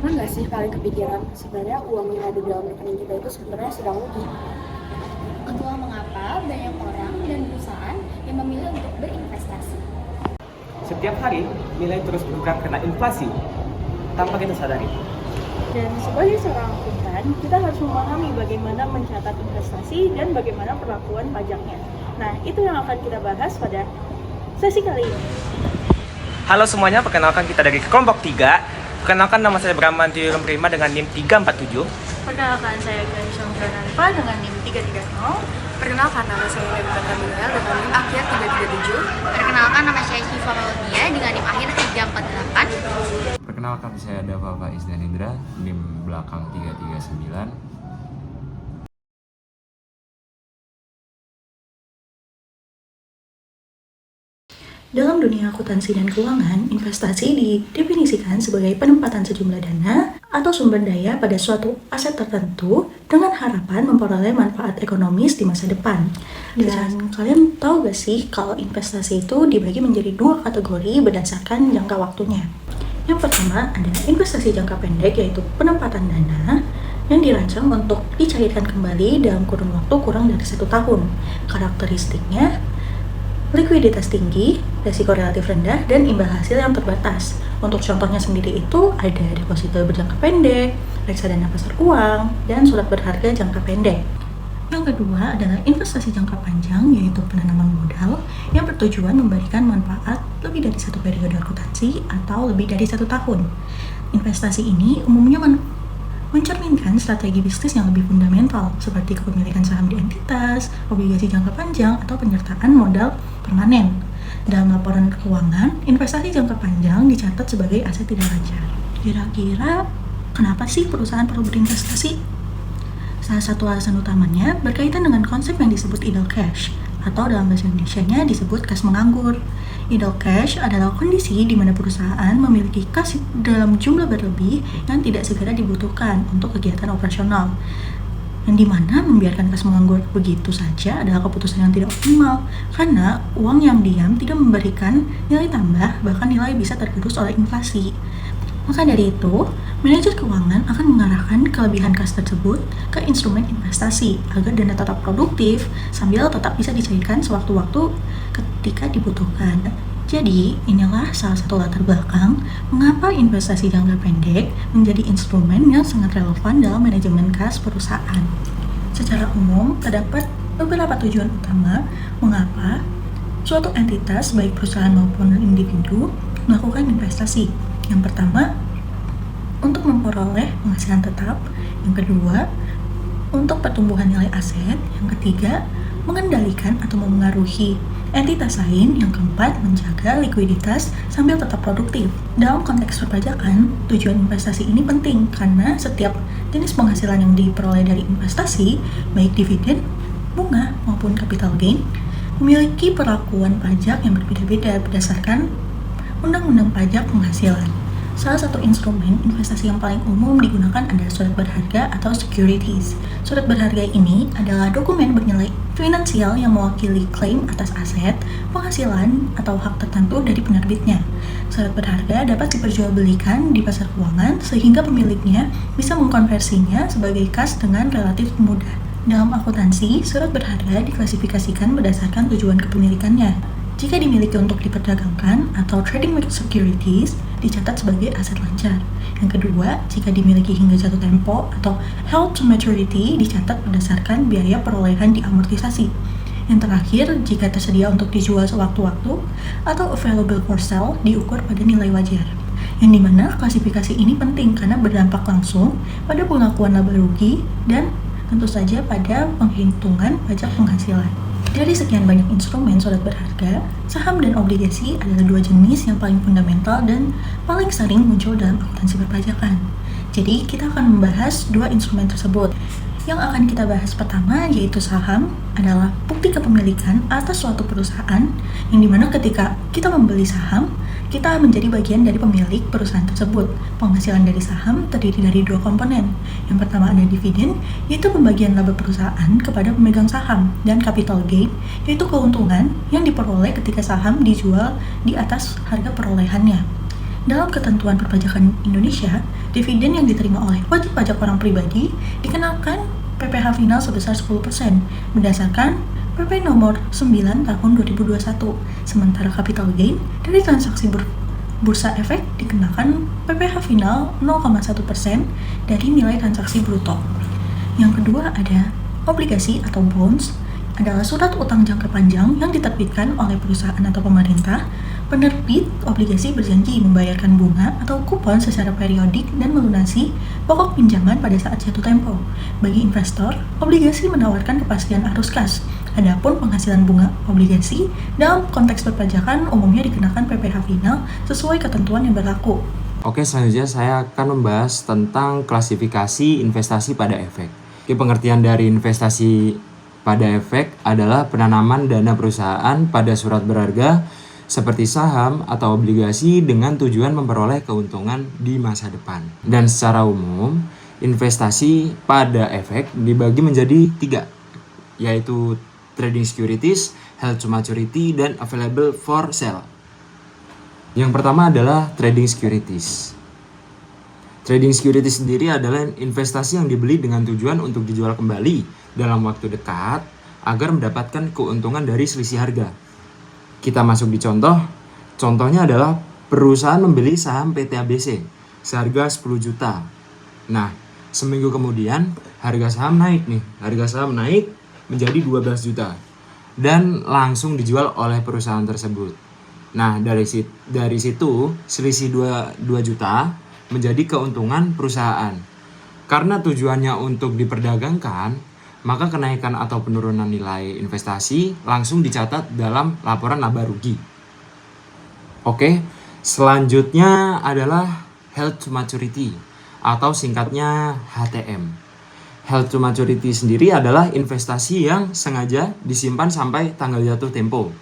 Pernah nggak sih kalian kepikiran sebenarnya uang yang ada dalam rekening kita itu sebenarnya sedang rugi? Itulah mengapa banyak orang dan perusahaan yang memilih untuk berinvestasi. Setiap hari, nilai terus bergerak karena inflasi, tanpa kita sadari. Dan sebagai seorang akuntan, kita harus memahami bagaimana mencatat investasi dan bagaimana perlakuan pajaknya. Nah, itu yang akan kita bahas pada sesi kali ini. Halo semuanya, perkenalkan kita dari kelompok 3. Perkenalkan nama saya Brahman Tirum Prima dengan NIM 347. Perkenalkan saya Gansong Prananpa dengan NIM 330. Perkenalkan nama saya Rebecca Taminel dengan NIM akhir 337. Perkenalkan nama saya Syifa Mauldia dengan NIM akhir 348. Perkenalkan saya Dava Faiz Danindra, NIM belakang 339. Dalam dunia akuntansi dan keuangan, investasi didefinisikan sebagai penempatan sejumlah dana atau sumber daya pada suatu aset tertentu dengan harapan memperoleh manfaat ekonomis di masa depan. Dan kalian tahu gak sih kalau investasi itu dibagi menjadi dua kategori berdasarkan jangka waktunya. Yang pertama ada investasi jangka pendek, yaitu penempatan dana yang dirancang untuk dicairkan kembali dalam kurun waktu kurang dari 1 tahun. Karakteristiknya likuiditas tinggi, risiko relatif rendah, dan imbal hasil yang terbatas. Untuk contohnya sendiri itu ada deposito berjangka pendek, reksadana pasar uang, dan surat berharga jangka pendek. Yang kedua adalah investasi jangka panjang, yaitu penanaman modal yang bertujuan memberikan manfaat lebih dari satu periode akuntansi atau lebih dari 1 tahun. Investasi ini umumnya mencerminkan strategi bisnis yang lebih fundamental, seperti kepemilikan saham di entitas, obligasi jangka panjang, atau penyertaan modal permanen. Dalam laporan keuangan, investasi jangka panjang dicatat sebagai aset tidak lancar. Kira-kira kenapa sih perusahaan perlu berinvestasi? Salah satu alasan utamanya berkaitan dengan konsep yang disebut idle cash, atau dalam bahasa Indonesianya disebut kas menganggur. Idle cash adalah kondisi di mana perusahaan memiliki kas dalam jumlah berlebih yang tidak segera dibutuhkan untuk kegiatan operasional. Yang dimana membiarkan kas menganggur begitu saja adalah keputusan yang tidak optimal, karena uang yang diam tidak memberikan nilai tambah, bahkan nilai bisa tergerus oleh inflasi. Maka dari itu, manajer keuangan akan mengarahkan kelebihan kas tersebut ke instrumen investasi agar dana tetap produktif sambil tetap bisa dicairkan sewaktu-waktu ketika dibutuhkan. Jadi, inilah salah satu latar belakang mengapa investasi jangka pendek menjadi instrumen yang sangat relevan dalam manajemen kas perusahaan. Secara umum, terdapat beberapa tujuan utama mengapa suatu entitas, baik perusahaan maupun individu, melakukan investasi. Yang pertama, untuk memperoleh penghasilan tetap. Yang kedua, untuk pertumbuhan nilai aset. Yang ketiga, mengendalikan atau memengaruhi entitas lain. Yang keempat, menjaga likuiditas sambil tetap produktif. Dalam konteks perpajakan, tujuan investasi ini penting karena setiap jenis penghasilan yang diperoleh dari investasi, baik dividen, bunga, maupun capital gain, memiliki perlakuan pajak yang berbeda-beda berdasarkan Undang-Undang Pajak Penghasilan. Salah satu instrumen investasi yang paling umum digunakan adalah surat berharga atau securities. Surat berharga ini adalah dokumen bernilai finansial yang mewakili klaim atas aset, penghasilan, atau hak tertentu dari penerbitnya. Surat berharga dapat diperjualbelikan di pasar keuangan sehingga pemiliknya bisa mengkonversinya sebagai kas dengan relatif mudah. Dalam akuntansi, surat berharga diklasifikasikan berdasarkan tujuan kepemilikannya. Jika dimiliki untuk diperdagangkan atau trading securities, dicatat sebagai aset lancar. Yang kedua, jika dimiliki hingga jatuh tempo atau held to maturity, dicatat berdasarkan biaya perolehan diamortisasi. Yang terakhir, jika tersedia untuk dijual sewaktu-waktu atau available for sale, diukur pada nilai wajar. Yang dimana klasifikasi ini penting karena berdampak langsung pada pengakuan laba rugi dan tentu saja pada penghitungan pajak penghasilan. Dari sekian banyak instrumen surat berharga, saham dan obligasi adalah dua jenis yang paling fundamental dan paling sering muncul dalam akuntansi perpajakan. Jadi, kita akan membahas dua instrumen tersebut. Yang akan kita bahas pertama yaitu saham adalah bukti kepemilikan atas suatu perusahaan yang dimana ketika kita membeli saham, kita menjadi bagian dari pemilik perusahaan tersebut. Penghasilan dari saham terdiri dari dua komponen. Yang pertama ada dividen, yaitu pembagian laba perusahaan kepada pemegang saham, dan capital gain, yaitu keuntungan yang diperoleh ketika saham dijual di atas harga perolehannya. Dalam ketentuan perpajakan Indonesia, dividen yang diterima oleh wajib pajak orang pribadi dikenakan PPh final sebesar 10% berdasarkan PP nomor 9 tahun 2021. Sementara capital gain dari transaksi bursa efek dikenakan PPh final 0,1% dari nilai transaksi bruto. Yang kedua ada obligasi atau bonds, adalah surat utang jangka panjang yang diterbitkan oleh perusahaan atau pemerintah. Penerbit obligasi berjanji membayarkan bunga atau kupon secara periodik dan melunasi pokok pinjaman pada saat jatuh tempo. Bagi investor, obligasi menawarkan kepastian arus kas. Adapun penghasilan bunga obligasi dalam konteks perpajakan umumnya dikenakan PPh final sesuai ketentuan yang berlaku. Oke, selanjutnya saya akan membahas tentang klasifikasi investasi pada efek. Pengertian dari investasi pada efek adalah penanaman dana perusahaan pada surat berharga seperti saham atau obligasi dengan tujuan memperoleh keuntungan di masa depan. Dan secara umum, investasi pada efek dibagi menjadi 3, yaitu trading securities, held to maturity, dan available for sale. Yang pertama adalah trading securities. Trading securities sendiri adalah investasi yang dibeli dengan tujuan untuk dijual kembali dalam waktu dekat agar mendapatkan keuntungan dari selisih harga. Kita masuk di contohnya adalah perusahaan membeli saham PT ABC seharga 10 juta. Nah, seminggu kemudian harga saham naik menjadi 12 juta dan langsung dijual oleh perusahaan tersebut. Nah, dari situ selisih 2 juta menjadi keuntungan perusahaan. Karena tujuannya untuk diperdagangkan, maka kenaikan atau penurunan nilai investasi langsung dicatat dalam laporan laba rugi. Oke, selanjutnya adalah held to maturity atau singkatnya HTM. Held to maturity sendiri adalah investasi yang sengaja disimpan sampai tanggal jatuh tempo.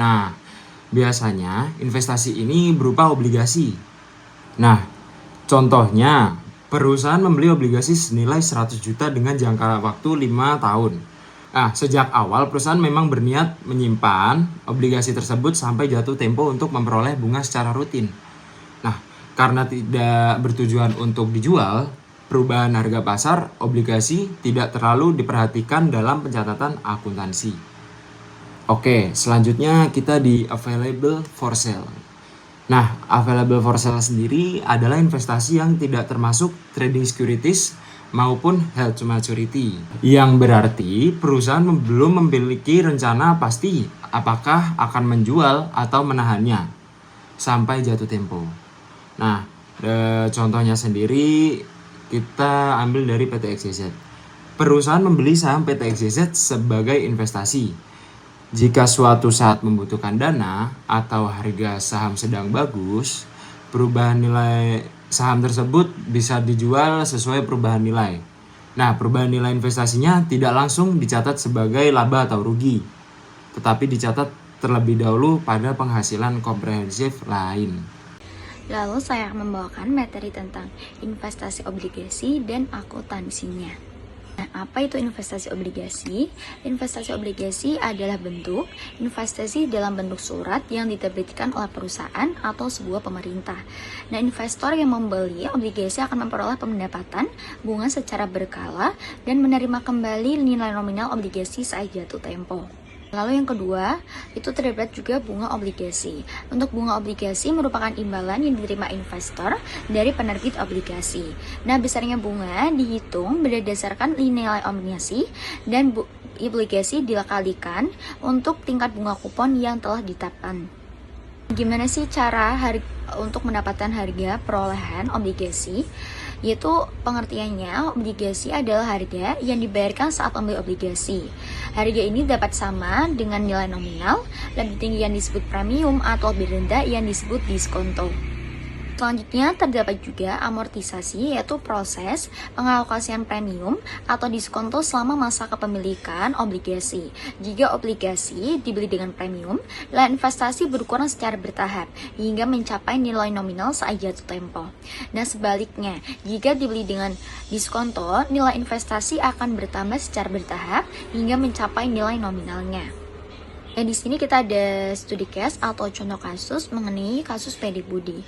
Nah, biasanya investasi ini berupa obligasi. Nah, contohnya perusahaan membeli obligasi senilai 100 juta dengan jangka waktu 5 tahun. Nah, sejak awal perusahaan memang berniat menyimpan obligasi tersebut sampai jatuh tempo untuk memperoleh bunga secara rutin. Nah, karena tidak bertujuan untuk dijual, perubahan harga pasar obligasi tidak terlalu diperhatikan dalam pencatatan akuntansi. Oke, selanjutnya kita di available for sale. Nah, available for sale sendiri adalah investasi yang tidak termasuk trading securities maupun held to maturity. Yang berarti perusahaan belum memiliki rencana pasti apakah akan menjual atau menahannya sampai jatuh tempo. Nah, contohnya sendiri kita ambil dari PT XYZ. Perusahaan membeli saham PT XYZ sebagai investasi. Jika suatu saat membutuhkan dana atau harga saham sedang bagus, perubahan nilai saham tersebut bisa dijual sesuai perubahan nilai. Nah, perubahan nilai investasinya tidak langsung dicatat sebagai laba atau rugi, tetapi dicatat terlebih dahulu pada penghasilan komprehensif lain. Lalu saya akan membawakan materi tentang investasi obligasi dan akuntansinya. Nah, apa itu investasi obligasi? Investasi obligasi adalah bentuk investasi dalam bentuk surat yang diterbitkan oleh perusahaan atau sebuah pemerintah. Nah, investor yang membeli obligasi akan memperoleh pendapatan bunga secara berkala dan menerima kembali nilai nominal obligasi saat jatuh tempo. Lalu yang kedua, itu terdapat juga bunga obligasi. Untuk bunga obligasi merupakan imbalan yang diterima investor dari penerbit obligasi. Nah, besarnya bunga dihitung berdasarkan nilai obligasi dan obligasi dikalikan untuk tingkat bunga kupon yang telah ditetapkan. Gimana sih cara untuk mendapatkan harga perolehan obligasi? Yaitu pengertiannya, obligasi adalah harga yang dibayarkan saat membeli obligasi. Harga ini dapat sama dengan nilai nominal, lebih tinggi yang disebut premium atau lebih rendah yang disebut diskonto. Selanjutnya terdapat juga amortisasi, yaitu proses pengalokasian premium atau diskonto selama masa kepemilikan obligasi. Jika obligasi dibeli dengan premium, nilai investasi berkurang secara bertahap hingga mencapai nilai nominal saat jatuh tempo. Nah, sebaliknya, jika dibeli dengan diskonto, nilai investasi akan bertambah secara bertahap hingga mencapai nilai nominalnya. Di sini kita ada studi case atau contoh kasus mengenai kasus PD Budi.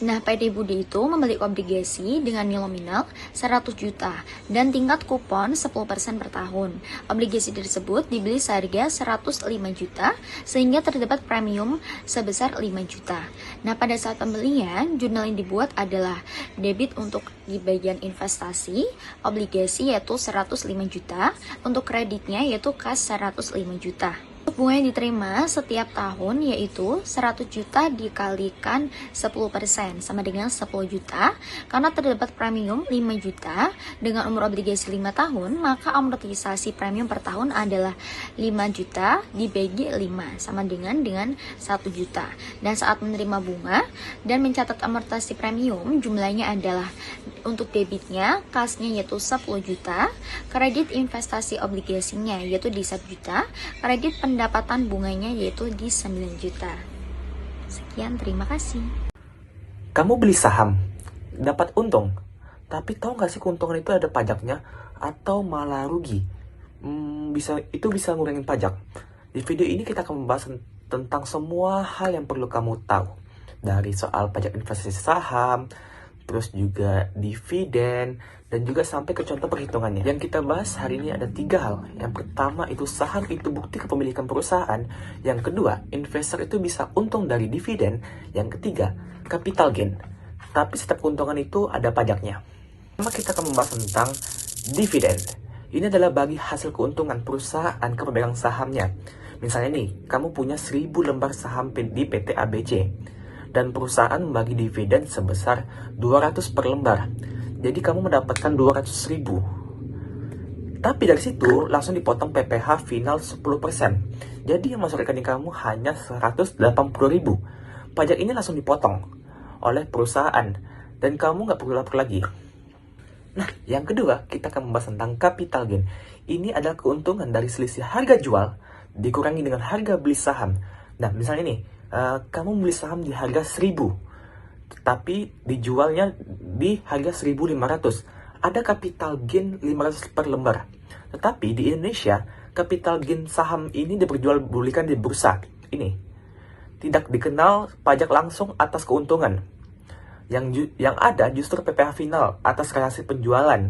Nah, PT Budi itu membeli obligasi dengan nilai nominal 100 juta dan tingkat kupon 10% per tahun. Obligasi tersebut dibeli seharga 105 juta sehingga terdapat premium sebesar 5 juta. Nah, pada saat pembelian, jurnal yang dibuat adalah debit untuk di bagian investasi, obligasi yaitu 105 juta, untuk kreditnya yaitu kas 105 juta. Bunga yang diterima setiap tahun yaitu 100 juta dikalikan 10% sama dengan 10 juta. Karena terdapat premium 5 juta dengan umur obligasi 5 tahun, maka amortisasi premium per tahun adalah 5 juta dibagi 5 sama dengan 1 juta. Dan saat menerima bunga dan mencatat amortisasi premium, jumlahnya adalah untuk debitnya, kasnya yaitu 10 juta, kredit investasi obligasinya yaitu di 1 juta, kredit pendapatan bunganya yaitu di 9 juta. Sekian, terima kasih. Kamu beli saham, dapat untung, tapi tahu nggak sih keuntungan itu ada pajaknya atau malah rugi? Itu bisa ngurangin pajak. Di video ini kita akan membahas tentang semua hal yang perlu kamu tahu. Dari soal pajak investasi saham, terus juga dividen, dan juga sampai ke contoh perhitungannya. Yang kita bahas hari ini ada 3 hal. Yang pertama itu saham itu bukti kepemilikan perusahaan. Yang kedua, investor itu bisa untung dari dividen. Yang ketiga, capital gain. Tapi setiap keuntungan itu ada pajaknya. Pertama kita akan membahas tentang dividen. Ini adalah bagi hasil keuntungan perusahaan ke pemegang sahamnya. Misalnya nih, kamu punya 1000 lembar saham di PT ABC. Dan perusahaan membagi dividen sebesar 200 per lembar. Jadi kamu mendapatkan 200.000. Tapi dari situ langsung dipotong PPh final 10%. Jadi yang masuk rekening kamu hanya 180.000. Pajak ini langsung dipotong oleh perusahaan dan kamu nggak perlu lapor lagi. Nah, yang kedua kita akan membahas tentang capital gain. Ini adalah keuntungan dari selisih harga jual dikurangi dengan harga beli saham. Nah, misalnya nih, kamu beli saham di harga 1.000, tapi dijualnya di harga 1.500. Ada capital gain 500 per lembar. Tetapi di Indonesia, capital gain saham ini diperjualbelikan di bursa. Ini tidak dikenal pajak langsung atas keuntungan. Yang ada justru PPh final atas hasil penjualan,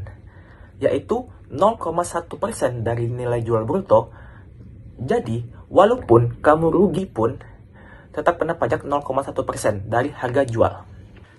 yaitu 0,1% dari nilai jual bruto. Jadi, walaupun kamu rugi pun tetap kena pajak 0,1% dari harga jual.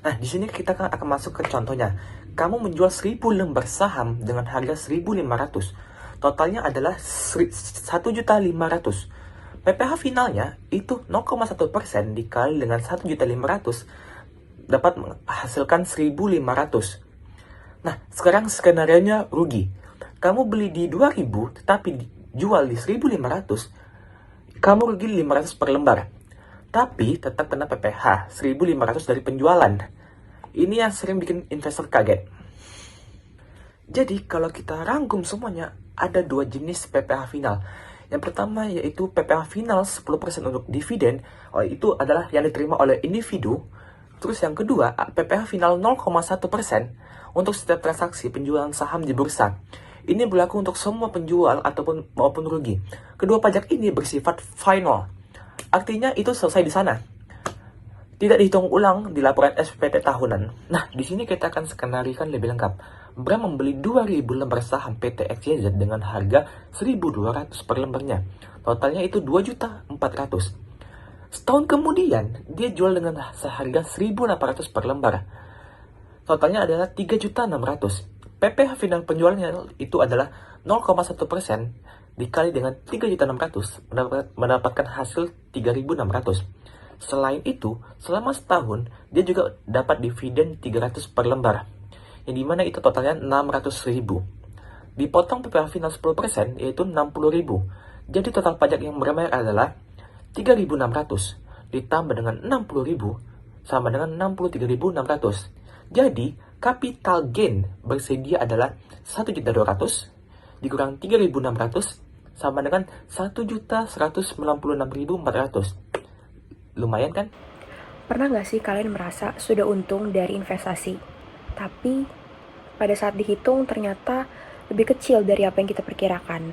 Nah, di sini kita akan masuk ke contohnya. Kamu menjual 1000 lembar saham dengan harga 1.500. Totalnya adalah 1.500.000. PPh finalnya itu 0,1% dikali dengan 1.500.000 dapat menghasilkan 1.500. Nah, sekarang skenarionya rugi. Kamu beli di 2.000 tetapi jual di 1.500. Kamu rugi 500 per lembar. Tapi tetap kena PPh 1.500 dari penjualan. Ini yang sering bikin investor kaget. Jadi kalau kita rangkum semuanya, ada 2 jenis PPh final. Yang pertama yaitu PPh final 10% untuk dividen. Itu adalah yang diterima oleh individu. Terus yang kedua, PPh final 0,1% untuk setiap transaksi penjualan saham di bursa. Ini berlaku untuk semua penjual maupun rugi. Kedua pajak ini bersifat final. Artinya itu selesai di sana. Tidak dihitung ulang di laporan SPT tahunan. Nah, di sini kita akan skenarikan lebih lengkap. Bram membeli 2.000 lembar saham PT XYZ dengan harga 1.200 per lembarnya. Totalnya itu 2.400.000. Setahun kemudian, dia jual dengan seharga 1.800 per lembar. Totalnya adalah 3.600.000. PPh final penjualannya itu adalah 0,1% dikali dengan 3.600.000 mendapatkan hasil 3.600. Selain itu, selama setahun dia juga dapat dividen 300 per lembar, yang dimana itu totalnya 600.000. Dipotong PPh final 10% yaitu 60.000. Jadi total pajak yang berbayar adalah 3.600 ditambah dengan 60.000 sama dengan 63.600. Jadi capital gain bersedia adalah 1.200.000 dikurang 3.600 sama dengan 1.196.400. Lumayan kan? Pernah nggak sih kalian merasa sudah untung dari investasi, tapi pada saat dihitung ternyata lebih kecil dari apa yang kita perkirakan?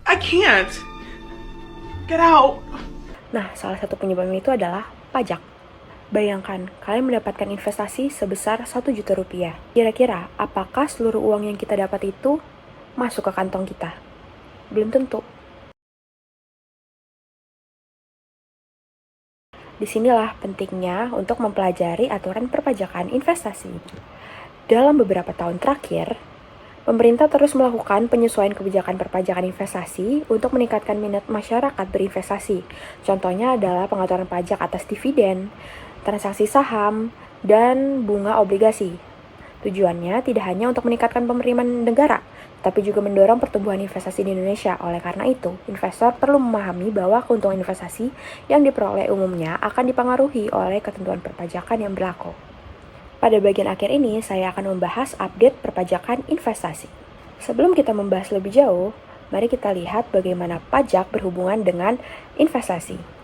I can't. Get out. Nah, salah satu penyebabnya itu adalah pajak. Bayangkan, kalian mendapatkan investasi sebesar 1 juta rupiah. Kira-kira, apakah seluruh uang yang kita dapat itu masuk ke kantong kita? Belum tentu. Disinilah pentingnya untuk mempelajari aturan perpajakan investasi. Dalam beberapa tahun terakhir, pemerintah terus melakukan penyesuaian kebijakan perpajakan investasi untuk meningkatkan minat masyarakat berinvestasi. Contohnya adalah pengaturan pajak atas dividen, transaksi saham, dan bunga obligasi. Tujuannya tidak hanya untuk meningkatkan penerimaan negara, tapi juga mendorong pertumbuhan investasi di Indonesia. Oleh karena itu, investor perlu memahami bahwa keuntungan investasi yang diperoleh umumnya akan dipengaruhi oleh ketentuan perpajakan yang berlaku. Pada bagian akhir ini, saya akan membahas update perpajakan investasi. Sebelum kita membahas lebih jauh, mari kita lihat bagaimana pajak berhubungan dengan investasi.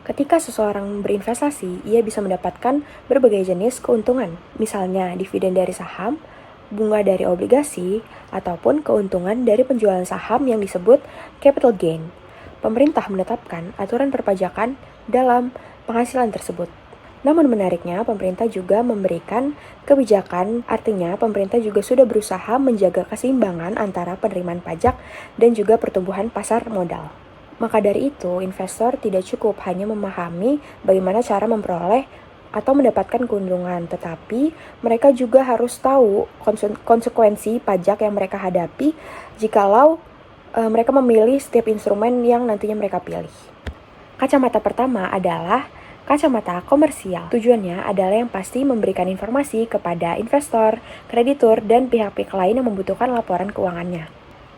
Ketika seseorang berinvestasi, ia bisa mendapatkan berbagai jenis keuntungan, misalnya dividen dari saham, bunga dari obligasi, ataupun keuntungan dari penjualan saham yang disebut capital gain. Pemerintah menetapkan aturan perpajakan dalam penghasilan tersebut. Namun menariknya, pemerintah juga memberikan kebijakan, artinya pemerintah juga sudah berusaha menjaga keseimbangan antara penerimaan pajak dan juga pertumbuhan pasar modal. Maka dari itu, investor tidak cukup hanya memahami bagaimana cara memperoleh atau mendapatkan keuntungan, tetapi mereka juga harus tahu konsekuensi pajak yang mereka hadapi jikalau mereka memilih setiap instrumen yang nantinya mereka pilih. Kacamata pertama adalah kacamata komersial. Tujuannya adalah yang pasti memberikan informasi kepada investor, kreditur, dan pihak-pihak lain yang membutuhkan laporan keuangannya.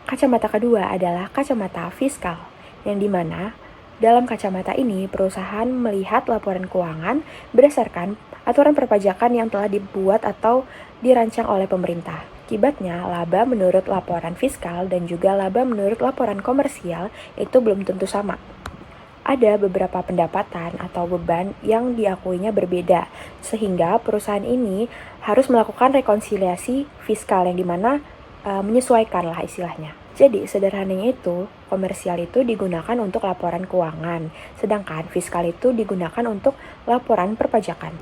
Kacamata kedua adalah kacamata fiskal, yang dimana dalam kacamata ini perusahaan melihat laporan keuangan berdasarkan aturan perpajakan yang telah dibuat atau dirancang oleh pemerintah. Akibatnya, laba menurut laporan fiskal dan juga laba menurut laporan komersial itu belum tentu sama. Ada beberapa pendapatan atau beban yang diakuinya berbeda, sehingga perusahaan ini harus melakukan rekonsiliasi fiskal yang dimana menyesuaikan lah istilahnya. Jadi sederhananya itu, komersial itu digunakan untuk laporan keuangan, sedangkan fiskal itu digunakan untuk laporan perpajakan.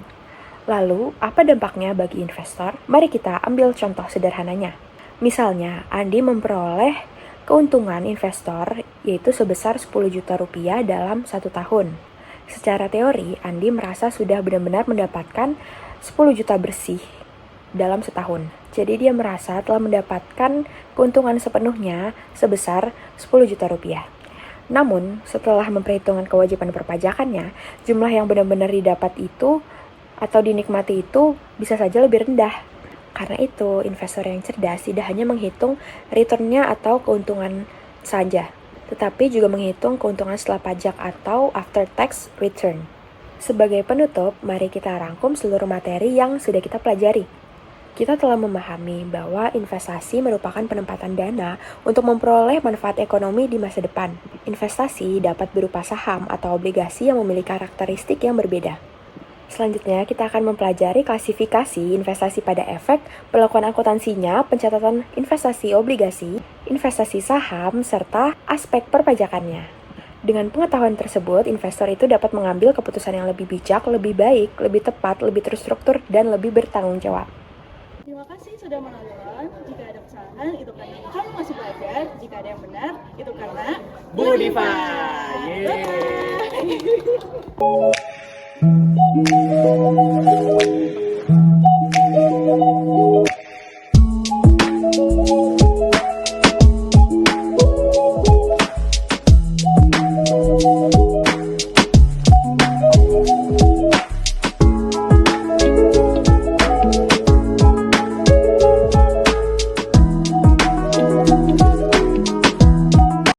Lalu, apa dampaknya bagi investor? Mari kita ambil contoh sederhananya. Misalnya, Andi memperoleh keuntungan investor yaitu sebesar 10 juta rupiah dalam 1 tahun. Secara teori, Andi merasa sudah benar-benar mendapatkan 10 juta bersih dalam setahun. Jadi dia merasa telah mendapatkan keuntungan sepenuhnya sebesar 10 juta rupiah. Namun, setelah memperhitungkan kewajiban perpajakannya, jumlah yang benar-benar didapat itu atau dinikmati itu bisa saja lebih rendah. Karena itu, investor yang cerdas tidak hanya menghitung return-nya atau keuntungan saja, tetapi juga menghitung keuntungan setelah pajak atau after tax return. Sebagai penutup, mari kita rangkum seluruh materi yang sudah kita pelajari. Kita telah memahami bahwa investasi merupakan penempatan dana untuk memperoleh manfaat ekonomi di masa depan. Investasi dapat berupa saham atau obligasi yang memiliki karakteristik yang berbeda. Selanjutnya, kita akan mempelajari klasifikasi investasi pada efek, perlakuan akuntansinya, pencatatan investasi obligasi, investasi saham, serta aspek perpajakannya. Dengan pengetahuan tersebut, investor itu dapat mengambil keputusan yang lebih bijak, lebih baik, lebih tepat, lebih terstruktur, dan lebih bertanggung jawab. Terima kasih sudah menonton. Jika ada kesalahan, itu karena kamu masih belajar. Jika ada yang benar, itu karena Budifa. Bye-bye.